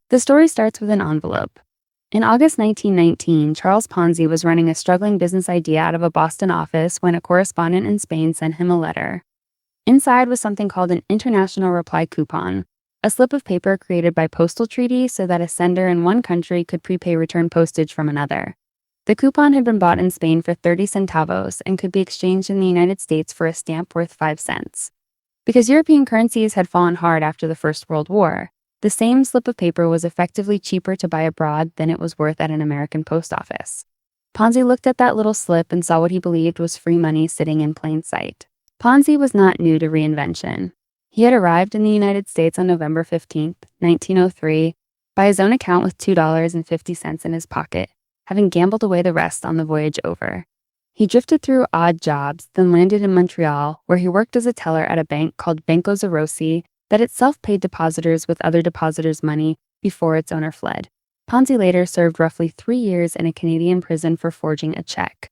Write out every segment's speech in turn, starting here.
The story starts with an envelope. In August 1919, Charles Ponzi was running a struggling business idea out of a Boston office when a correspondent in Spain sent him a letter. Inside was something called an international reply coupon, a slip of paper created by postal treaty so that a sender in one country could prepay return postage from another. The coupon had been bought in Spain for 30 centavos and could be exchanged in the United States for a stamp worth 5 cents. Because European currencies had fallen hard after the First World War, the same slip of paper was effectively cheaper to buy abroad than it was worth at an American post office. Ponzi looked at that little slip and saw what he believed was free money sitting in plain sight. Ponzi was not new to reinvention. He had arrived in the United States on November 15, 1903, by his own account with $2.50 in his pocket, having gambled away the rest on the voyage over. He drifted through odd jobs, then landed in Montreal, where he worked as a teller at a bank called Banco Zerosi that itself paid depositors with other depositors' money before its owner fled. Ponzi later served roughly 3 years in a Canadian prison for forging a check.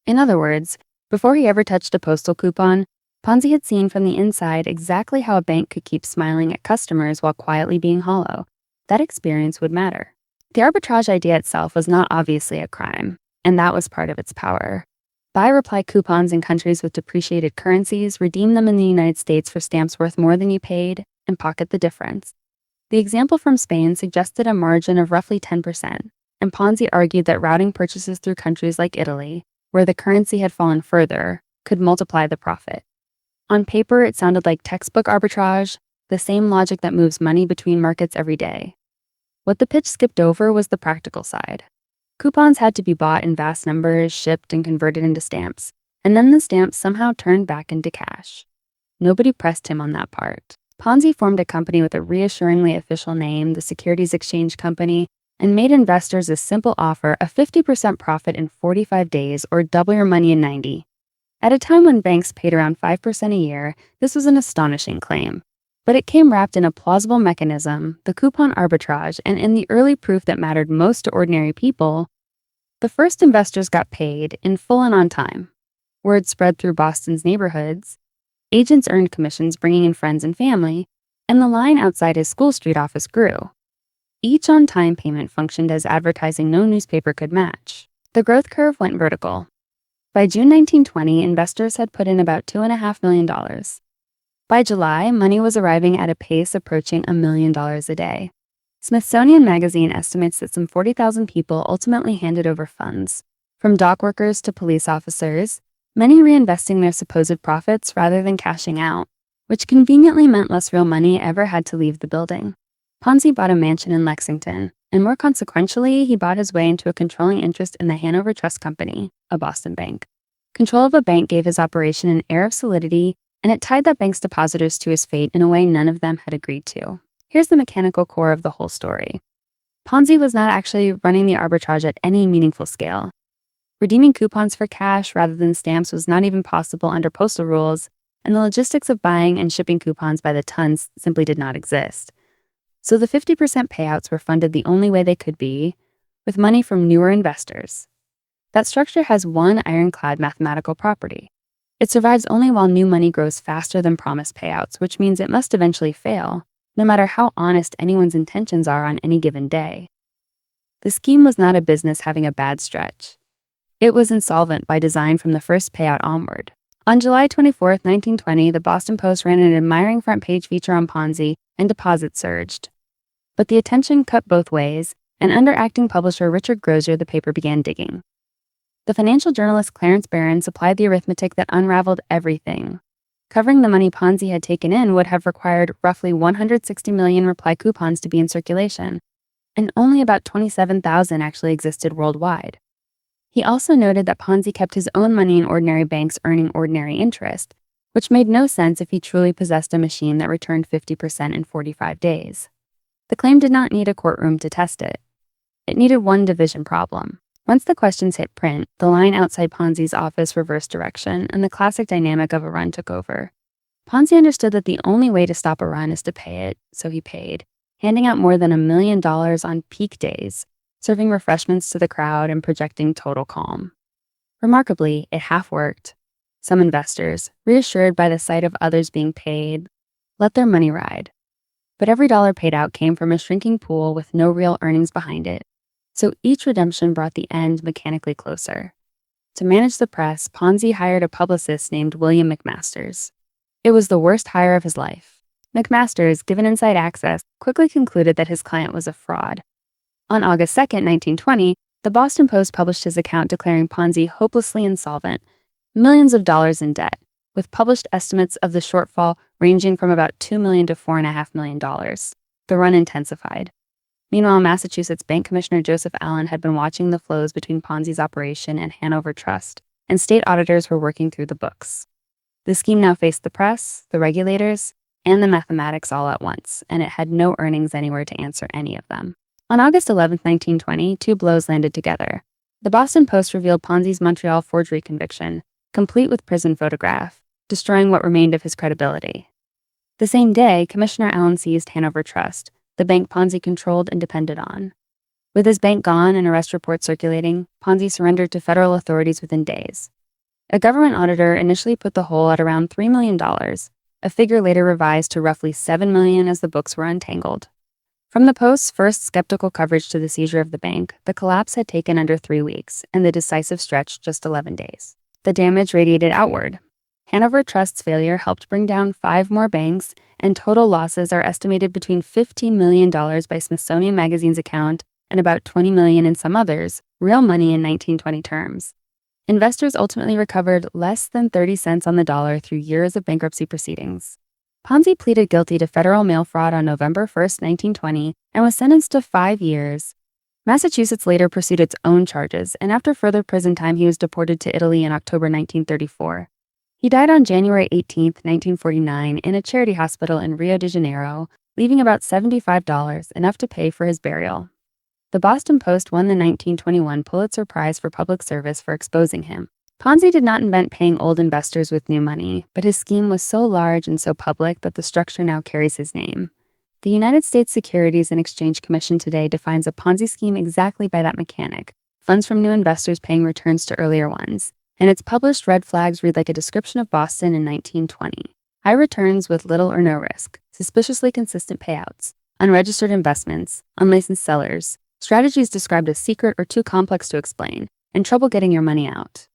In other words, before he ever touched a postal coupon, Ponzi had seen from the inside exactly how a bank could keep smiling at customers while quietly being hollow. That experience would matter. The arbitrage idea itself was not obviously a crime, and that was part of its power. Buy reply coupons in countries with depreciated currencies, redeem them in the United States for stamps worth more than you paid, and pocket the difference. The example from Spain suggested a margin of roughly 10%, and Ponzi argued that routing purchases through countries like Italy, where the currency had fallen further, could multiply the profit. On paper, it sounded like textbook arbitrage, the same logic that moves money between markets every day. What the pitch skipped over was the practical side. Coupons had to be bought in vast numbers, shipped, and converted into stamps, and then the stamps somehow turned back into cash. Nobody pressed him on that part. Ponzi formed a company with a reassuringly official name, the Securities Exchange Company, and made investors a simple offer of 50% profit in 45 days or double your money in 90. At a time when banks paid around 5% a year, this was an astonishing claim. But it came wrapped in a plausible mechanism, the coupon arbitrage, and in the early proof that mattered most to ordinary people. The first investors got paid in full and on time. Word spread through Boston's neighborhoods. Agents earned commissions bringing in friends and family, and the line outside his School Street office grew. Each on-time payment functioned as advertising no newspaper could match. The growth curve went vertical. By June 1920, investors had put in about $2.5 million. By July, money was arriving at a pace approaching $1 million a day. Smithsonian Magazine estimates that some 40,000 people ultimately handed over funds, from dock workers to police officers, many reinvesting their supposed profits rather than cashing out, which conveniently meant less real money ever had to leave the building. Ponzi bought a mansion in Lexington, and more consequentially, he bought his way into a controlling interest in the Hanover Trust Company, a Boston bank. Control of a bank gave his operation an air of solidity, and it tied that bank's depositors to his fate in a way none of them had agreed to. Here's the mechanical core of the whole story. Ponzi was not actually running the arbitrage at any meaningful scale. Redeeming coupons for cash rather than stamps was not even possible under postal rules, and the logistics of buying and shipping coupons by the tons simply did not exist. So the 50% payouts were funded the only way they could be, with money from newer investors. That structure has one ironclad mathematical property. It survives only while new money grows faster than promised payouts, which means it must eventually fail, no matter how honest anyone's intentions are on any given day. The scheme was not a business having a bad stretch. It was insolvent by design from the first payout onward. On July 24, 1920, the Boston Post ran an admiring front-page feature on Ponzi, and deposits surged. But the attention cut both ways, and under acting publisher Richard Grosier, the paper began digging. The financial journalist Clarence Barron supplied the arithmetic that unraveled everything. Covering the money Ponzi had taken in would have required roughly 160 million reply coupons to be in circulation, and only about 27,000 actually existed worldwide. He also noted that Ponzi kept his own money in ordinary banks earning ordinary interest, which made no sense if he truly possessed a machine that returned 50% in 45 days. The claim did not need a courtroom to test it. It needed one division problem. Once the questions hit print, the line outside Ponzi's office reversed direction, and the classic dynamic of a run took over. Ponzi understood that the only way to stop a run is to pay it, so he paid, handing out more than $1 million on peak days, serving refreshments to the crowd and projecting total calm. Remarkably, it half worked. Some investors, reassured by the sight of others being paid, let their money ride. but every dollar paid out came from a shrinking pool with no real earnings behind it. So each redemption brought the end mechanically closer. To manage the press, Ponzi hired a publicist named William McMasters. It was the worst hire of his life. McMasters, given inside access, quickly concluded that his client was a fraud. On August 2nd, 1920, the Boston Post published his account declaring Ponzi hopelessly insolvent, millions of dollars in debt, with published estimates of the shortfall ranging from about $2 million to $4.5 million. The run intensified. Meanwhile, Massachusetts Bank Commissioner Joseph Allen had been watching the flows between Ponzi's operation and Hanover Trust, and state auditors were working through the books. The scheme now faced the press, the regulators, and the mathematics all at once, and it had no earnings anywhere to answer any of them. On August 11, 1920, two blows landed together. The Boston Post revealed Ponzi's Montreal forgery conviction, complete with prison photograph, destroying what remained of his credibility. The same day, Commissioner Allen seized Hanover Trust, the bank Ponzi controlled and depended on. With his bank gone and arrest reports circulating, Ponzi surrendered to federal authorities within days. A government auditor initially put the whole at around $3 million, a figure later revised to roughly $7 million as the books were untangled. From the Post's first skeptical coverage to the seizure of the bank, the collapse had taken under 3 weeks, and the decisive stretch just 11 days. The damage radiated outward. Hanover Trust's failure helped bring down 5 more banks, and total losses are estimated between $15 million by Smithsonian Magazine's account and about $20 million in some others, real money in 1920 terms. Investors ultimately recovered less than 30 cents on the dollar through years of bankruptcy proceedings. Ponzi pleaded guilty to federal mail fraud on November 1, 1920, and was sentenced to 5 years. Massachusetts later pursued its own charges, and after further prison time, he was deported to Italy in October 1934. He died on January 18, 1949, in a charity hospital in Rio de Janeiro, leaving about $75, enough to pay for his burial. The Boston Post won the 1921 Pulitzer Prize for Public Service for exposing him. Ponzi did not invent paying old investors with new money, but his scheme was so large and so public that the structure now carries his name. The United States Securities and Exchange Commission today defines a Ponzi scheme exactly by that mechanic, funds from new investors paying returns to earlier ones, and its published red flags read like a description of Boston in 1920. High returns with little or no risk, suspiciously consistent payouts, unregistered investments, unlicensed sellers, strategies described as secret or too complex to explain, and trouble getting your money out.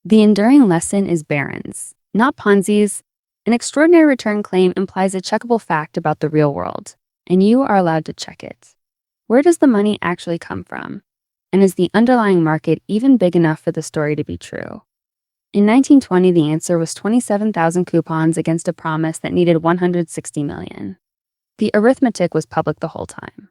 The enduring lesson is Barron's, not Ponzi's. An extraordinary return claim implies a checkable fact about the real world, and you are allowed to check it. Where does the money actually come from? And is the underlying market even big enough for the story to be true? In 1920, the answer was 27,000 coupons against a promise that needed 160 million. The arithmetic was public the whole time.